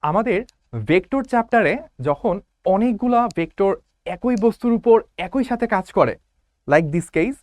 আমাদের ভেক্টর চ্যাপ্টারে যখন অনেকগুলা ভেক্টর একই বস্তুর উপর একই সাথে কাজ করে, লাইক দিস কেস,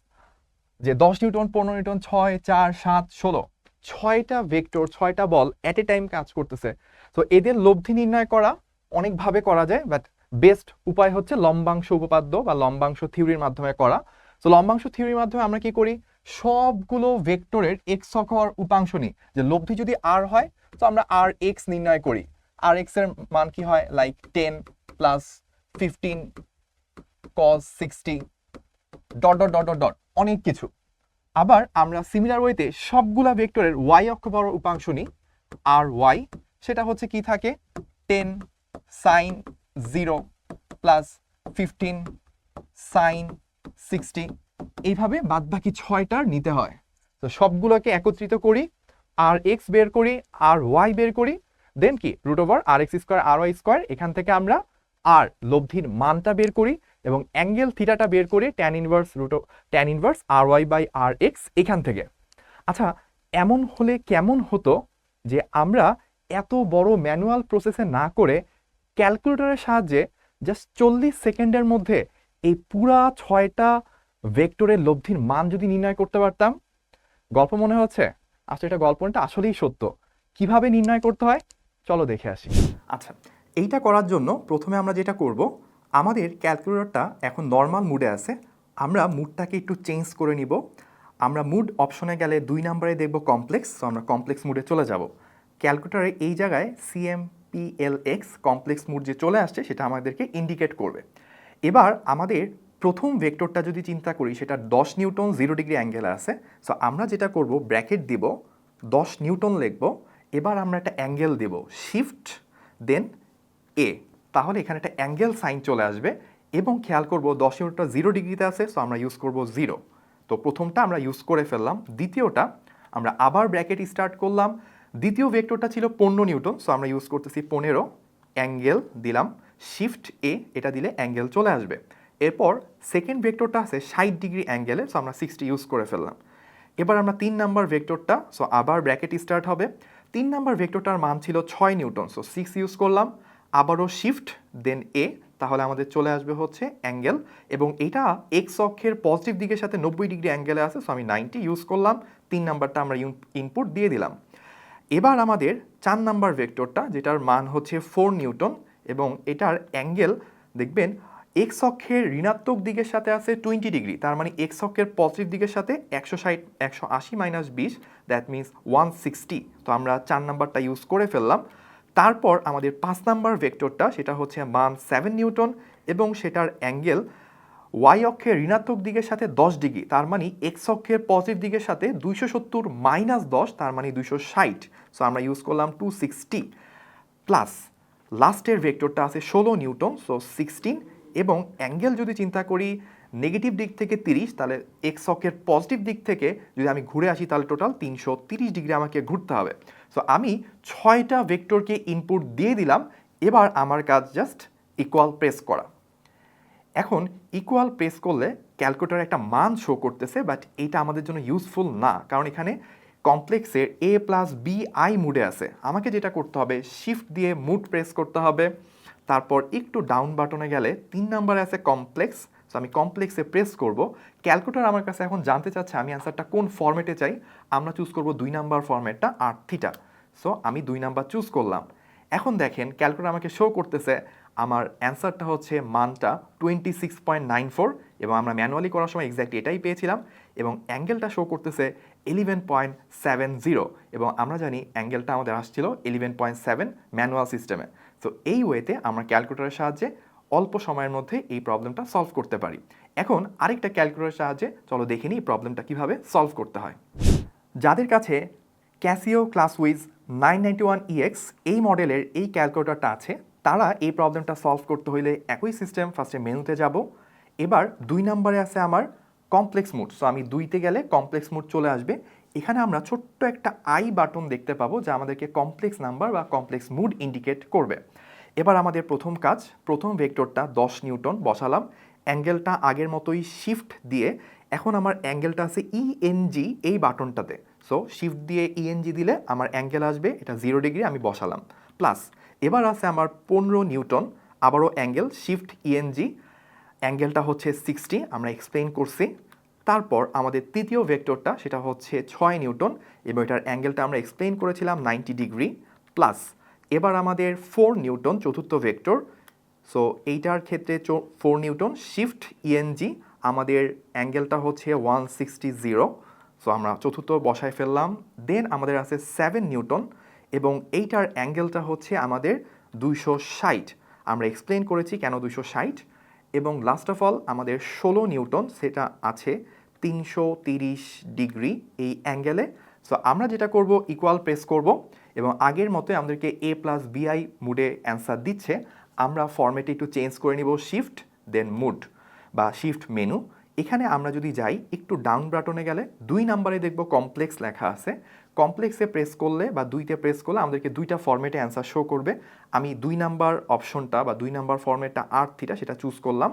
যে 10 নিউটন, 15 নিউটন, 6, 4, 7, 16, 6টা ভেক্টর, 6টা বল এট এ টাইম কাজ করতেছে। তো এদের লব্ধি নির্ণয় করা অনেকভাবে করা যায়, বাট বেস্ট উপায় হচ্ছে লম্বাংশ উপপাদ্য বা লম্বাংশ থিওরির মাধ্যমে করা। তো লম্বাংশ থিওরির মাধ্যমে আমরা কি করি, সবগুলো ভেক্টরের এক্স অক্ষ আর উপাংশ নিই, যে লব্ধি যদি আর হয় তো আমরা আর এক্স নির্ণয় করি। আর এক্স এর মান কি হয়, like 10 plus 15 cos 60 dot dot dot dot dot অনেক কিছু। আবার আমরা সিমিলার ওয়েতে সবগুলা ভেক্টরের ওয়াই অক্ষ বরাবর উপাংশ নিই, আর ওয়াই সেটা হচ্ছে কি থাকে, 10 sin 0 প্লাস 15 sin 60, এইভাবে বাদবাকি 6টার নিতে হয়। তো সবগুলোকে একত্রিত করি, আর এক্স বের করি, আর ওয়াই বের করি, দেন কি রুট ওভার আর এক্স স্কোয়ার আর ওয়াই স্কোয়ার, এখান থেকে আমরা আর লব্ধির মানটা বের করি এবং অ্যাঙ্গেল থিটাটা বের করি ট্যান ইনভার্স আর ওয়াই বাই আর এক্স এখান থেকে। আচ্ছা, এমন হলে কেমন হতো যে আমরা এত বড় ম্যানুয়াল প্রসেসে না করে ক্যালকুলেটরের সাহায্যে জাস্ট 40 সেকেন্ডের মধ্যে এই পুরা 6টা ভেক্টরের লব্ধির মান যদি নির্ণয় করতে পারতাম। গল্প মনে হচ্ছে? আসলে এটা গল্পটা আসলেই সত্য। কিভাবে নির্ণয় করতে হয় চলো দেখে আসি। আচ্ছা, এইটা করার জন্য প্রথমে আমরা যেটা করব, আমাদের ক্যালকুলেটরটা এখন নর্মাল মুডে আছে, আমরা মুডটাকে একটু চেঞ্জ করে নিব। আমরা মুড অপশনে গেলে 2 নম্বরে দেখব কমপ্লেক্স, তো আমরা কমপ্লেক্স মুডে চলে যাব। ক্যালকুলেটরে এই জায়গায় CMPLX কমপ্লেক্স মুড যে চলে আসছে সেটা আমাদেরকে ইন্ডিকেট করবে। এবার আমাদের প্রথম ভেক্টরটা যদি চিন্তা করি, সেটা 10 নিউটন 0 ডিগ্রি অ্যাঙ্গেলে আছে। সো আমরা যেটা করব, ব্র্যাকেট দিব, 10 নিউটন লিখব, এবার আমরা একটা অ্যাঙ্গেল দেব, শিফট দেন এ, তাহলে এখানে একটা অ্যাঙ্গেল সাইন চলে আসবে। এবং খেয়াল করব 10 নিউটনটা 0 ডিগ্রিতে আছে, সো আমরা ইউজ করব 0। তো প্রথমটা আমরা ইউজ করে ফেললাম। দ্বিতীয়টা আমরা আবার ব্র্যাকেট স্টার্ট করলাম, দ্বিতীয় ভেক্টরটা ছিল 15 নিউটন, সো আমরা ইউজ করতেছি 15, অ্যাঙ্গেল দিলাম, শিফট এ, এটা দিলে অ্যাঙ্গেল চলে আসবে। এরপর সেকেন্ড ভেক্টরটা আছে 60 ডিগ্রি অ্যাঙ্গেলে, সো আমরা 60 ইউজ করে ফেললাম। এবার আমরা 3 নাম্বার ভেক্টরটা, সো আবার ব্র্যাকেট স্টার্ট হবে। 3 নাম্বার ভেক্টরটার মান ছিল 6 নিউটন, সো 6 ইউজ করলাম, আবারও শিফট দেন এ, তাহলে আমাদের চলে আসবে হচ্ছে অ্যাঙ্গেল, এবং এটা এক্স অক্ষের পজিটিভ দিকের সাথে 90 ডিগ্রি অ্যাঙ্গেলে আছে, সো আমি 90 ইউজ করলাম। 3 নাম্বারটা আমরা ইনপুট দিয়ে দিলাম। এবার আমাদের 4 নাম্বার ভেক্টরটা, যেটার মান হচ্ছে 4 নিউটন, এবং এটার অ্যাঙ্গেল দেখবেন এক্স অক্ষের ঋণাত্মক দিকের সাথে আছে 20 ডিগ্রি, তার মানে এক্স অক্ষের পজিটিভ দিকের সাথে 180 মাইনাস 20, দ্যাট মিনস 160। তো আমরা 4 নাম্বারটা ইউজ করে ফেললাম। তারপর আমাদের 5 নাম্বার ভেক্টরটা, সেটা হচ্ছে মান 7 নিউটন, এবং সেটার অ্যাঙ্গেল ওয়াই অক্ষের ঋণাত্মক দিকের সাথে 10 ডিগ্রি, তার মানে এক্স অক্ষের পজিটিভ দিকের সাথে 270 মাইনাস 10, তার মানে 260। সো আমরা ইউজ করলাম 260, প্লাস লাস্টের ভেক্টরটা আছে 16 নিউটন, সো 16, এবং অ্যাঙ্গেল যদি চিন্তা করি নেগেটিভ দিক থেকে 30, তাহলে এক্স অক্ষের পজিটিভ দিক থেকে যদি আমি ঘুরে আসি তাহলে টোটাল 330 ডিগ্রি আমাকে ঘুরতে হবে। সো আমি 6টা ভেক্টরকে ইনপুট দিয়ে দিলাম। এবার আমার কাজ জাস্ট ইকুয়াল প্রেস করা। এখন ইকুয়াল প্রেস করলে ক্যালকুলেটর একটা মান শো করতেছে, বাট এটা আমাদের জন্য ইউজফুল না, কারণ এখানে কমপ্লেক্সের এ প্লাস বি আই মুডে আছে। আমাকে যেটা করতে হবে, শিফট দিয়ে মুড প্রেস করতে হবে, তারপর একটু ডাউন বাটনে গেলে 3 নাম্বারে আছে কমপ্লেক্স, সো আমি কমপ্লেক্সে প্রেস করব। ক্যালকুলেটর আমার কাছে এখন জানতে চাচ্ছে আমি অ্যান্সারটা কোন ফরম্যাটে চাই। আমরা চুজ করব 2 নাম্বার ফরম্যাটটা, আর থিটা। সো আমি 2 নাম্বার চুজ করলাম। এখন দেখেন ক্যালকুলেটর আমাকে শো করতেছে আমার অ্যান্সারটা হচ্ছে মানটা 26.94, এবং আমরা ম্যানুয়ালি করার সময় এক্স্যাক্টলি এটাই পেয়েছিলাম, এবং অ্যাঙ্গেলটা শো করতেছে 11.70, এবং আমরা জানি অ্যাঙ্গেলটা আমাদের আসছিল 11.7 ম্যানুয়াল সিস্টেমে। সো এই ওয়েতে আমরা ক্যালকুলেটরের সাহায্যে অল্প সময়ের মধ্যে এই প্রবলেমটা সলভ করতে পারি। এখন আরেকটা ক্যালকুলেটরের সাহায্যে চলো দেখে নিই এই প্রবলেমটা কীভাবে সলভ করতে হয়। যাদের কাছে ক্যাসিও ক্লাসউইজ 991EX এই মডেলের এই ক্যালকুলেটরটা আছে, তারা এই প্রবলেমটা সলভ করতে হইলে একই সিস্টেম, ফার্স্টে মেনুতে যাব। এবার 2 নম্বরে আছে আমার কমপ্লেক্স মুড, সো আমি 2তে গেলে কমপ্লেক্স মুড চলে আসবে। এখানে আমরা ছোট্ট একটা আই বাটন দেখতে পাবো, যা আমাদেরকে কমপ্লেক্স নাম্বার বা কমপ্লেক্স মুড ইন্ডিকেট করবে। এবার আমাদের প্রথম কাজ, প্রথম ভেক্টরটা 10 নিউটন বসালাম, অ্যাঙ্গেলটা আগের মতোই শিফট দিয়ে, এখন আমার অ্যাঙ্গেলটা আছে ইএনজি এই বাটনটাতে। সো শিফট দিয়ে ইএনজি দিলে আমার অ্যাঙ্গেল আসবে, এটা 0 ডিগ্রি আমি বসালাম, প্লাস এবার আছে আমার 15 নিউটন, আবারও অ্যাঙ্গেল শিফট ইএনজি, অ্যাঙ্গেলটা হচ্ছে 60, আমরা এক্সপ্লেইন করছি। তারপর আমাদের তৃতীয় ভেক্টরটা সেটা হচ্ছে 6 নিউটন এবং এটার অ্যাঙ্গেলটা আমরা এক্সপ্লেইন করেছিলাম 90 ডিগ্রি, প্লাস এবার আমাদের 4 নিউটন চতুর্থ ভেক্টর। সো এইটার ক্ষেত্রে 4 নিউটন শিফট ইএনজি, আমাদের অ্যাঙ্গেলটা হচ্ছে 160। সো আমরা চতুর্থ বসায় ফেললাম। দেন আমাদের আছে 7 নিউটন এবং এইটার অ্যাঙ্গেলটা হচ্ছে আমাদের 260, আমরা এক্সপ্লেন করেছি কেন 260। এবং লাস্ট অফ অল আমাদের 16 নিউটন, সেটা আছে 330 ডিগ্রি এই অ্যাঙ্গেলে। সো আমরা যেটা করব ইকুয়াল প্রেস করব এবং আগের মতো আমাদেরকে এ প্লাস বিআই মুডে অ্যান্সার দিচ্ছে, আমরা ফরম্যাটে একটু চেঞ্জ করে নিব শিফট দেন মুড বা শিফট মেনু। এখানে আমরা যদি যাই একটু ডাউন বাটনে গেলে 2 নাম্বারে দেখব কমপ্লেক্স লেখা আছে। কমপ্লেক্সে প্রেস করলে বা 2তে প্রেস করলে আমাদেরকে 2টা ফরম্যাটে অ্যান্সার শো করবে। আমি 2 নাম্বার অপশনটা বা 2 নাম্বার ফরম্যাটটা আর থিটা সেটা চুজ করলাম।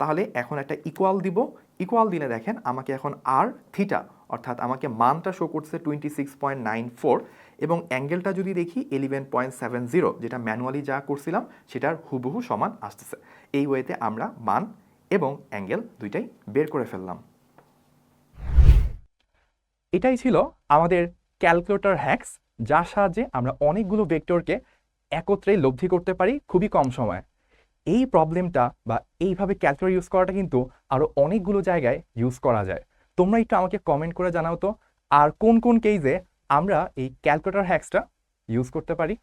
তাহলে এখন একটা ইকুয়াল দিব, ইকুয়াল দিলে দেখেন আমাকে এখন আর থিটা অর্থাৎ আমাকে মানটা শো করছে 26.94 এবং অ্যাঙ্গেলটা যদি দেখি 11.70, যেটা ম্যানুয়ালি যা করছিলাম সেটার হুবহু সমান আসতেছে। এই ওয়েতে আমরা মান এবং অ্যাঙ্গেল দুইটাই বের করে ফেললাম। এটাই ছিল আমাদের ক্যালকুলেটর হ্যাকস, যার সাহায্যে আমরা অনেকগুলো ভেক্টরকে একত্রে লব্ধি করতে পারি খুবই কম সময়ে। এই প্রবলেমটা বা এইভাবে ক্যালকুলেটর ইউজ করাটা কিন্তু আরও অনেকগুলো জায়গায় ইউজ করা যায়। তোমরা একটু আমাকে কমেন্ট করে জানাও তো আর কোন কোন কেসে আমরা এই ক্যালকুলেটর হ্যাকসটা ইউজ করতে পারি।